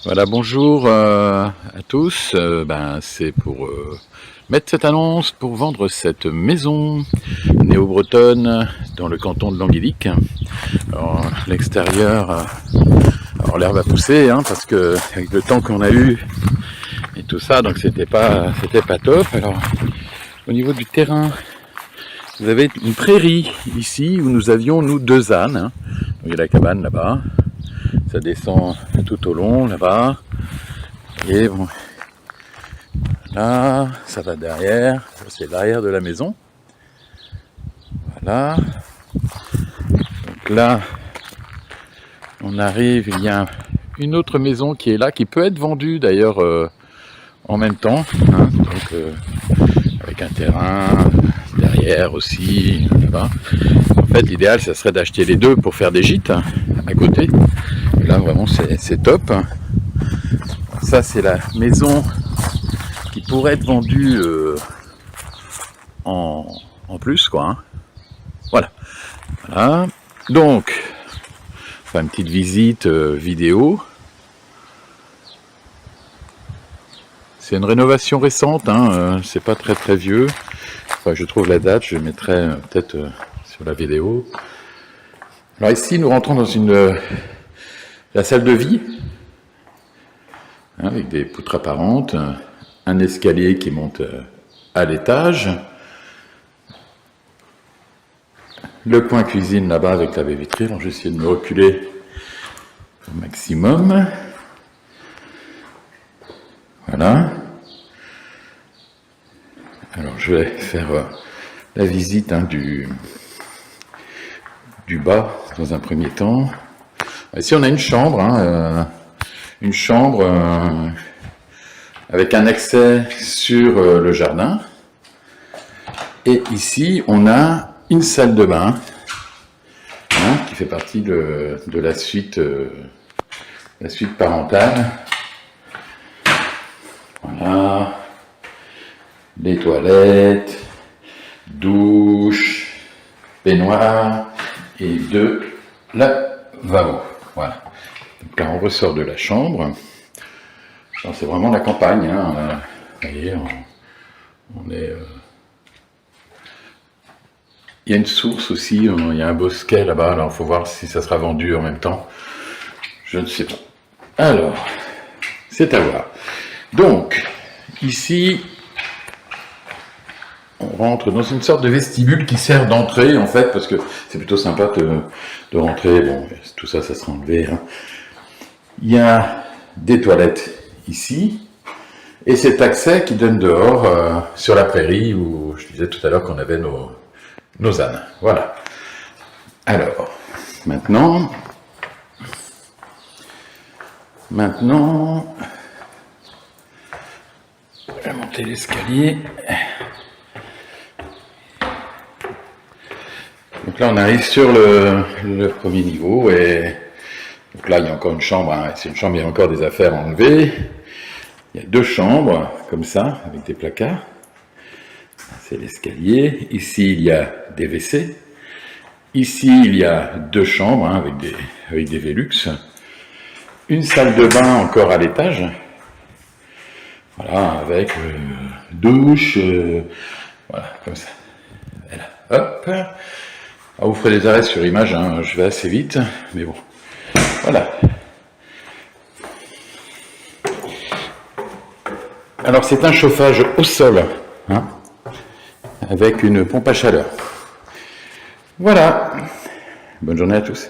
Voilà, bonjour à tous. C'est pour mettre cette annonce pour vendre cette maison néo-bretonne dans le canton de Languédic. Alors, l'extérieur, alors l'air va pousser, parce que avec le temps qu'on a eu et tout ça, donc c'était pas top. Alors, au niveau du terrain, vous avez une prairie ici où nous avions deux ânes. Donc, il y a la cabane là-bas. Ça descend tout au long là-bas. Et bon, là, ça va derrière. C'est l'arrière de la maison. Voilà. Donc là, on arrive. Il y a une autre maison qui est là, qui peut être vendue d'ailleurs en même temps. Donc, avec un terrain derrière aussi. Là-bas. En fait, l'idéal, ça serait d'acheter les deux pour faire des gîtes à côté. Et là, vraiment, c'est top. Ça, c'est la maison qui pourrait être vendue en plus, quoi. Voilà. Donc, on va une petite visite vidéo. C'est une rénovation récente, c'est pas très vieux. Enfin, je trouve la date, je mettrai peut-être sur la vidéo. Alors ici, nous rentrons dans la salle de vie, avec des poutres apparentes, un escalier qui monte à l'étage, le coin cuisine là-bas avec la baie vitrée. Alors je vais essayer de me reculer au maximum. Voilà. Alors je vais faire la visite du bas dans un premier temps. Ici on a une chambre, avec un accès sur le jardin. Et ici on a une salle de bain qui fait partie de la suite parentale. Voilà. Les toilettes, douche, baignoire et deux lavabos. Voilà. Donc là, on ressort de la chambre. C'est vraiment la campagne. Vous voyez, on est. Il y a une source aussi. Il y a un bosquet là-bas. Alors, il faut voir si ça sera vendu en même temps. Je ne sais pas. Alors, c'est à voir. Donc, ici. On rentre dans une sorte de vestibule qui sert d'entrée, en fait, parce que c'est plutôt sympa de rentrer. Bon, tout ça, ça sera enlevé. Il y a des toilettes ici, et cet accès qui donne dehors, sur la prairie, où je disais tout à l'heure qu'on avait nos ânes. Voilà. Alors, maintenant, je vais monter l'escalier. Donc là, on arrive sur le premier niveau, et donc là, il y a encore une chambre. C'est une chambre, il y a encore des affaires à enlever. Il y a deux chambres, comme ça, avec des placards. C'est l'escalier. Ici, il y a des WC. Ici, il y a deux chambres, avec des Velux. Une salle de bain encore à l'étage. Voilà, avec douche. Voilà, comme ça. Voilà, hop. Alors, vous ferez des arrêts sur image, je vais assez vite, mais bon, voilà. Alors c'est un chauffage au sol, avec une pompe à chaleur. Voilà, bonne journée à tous.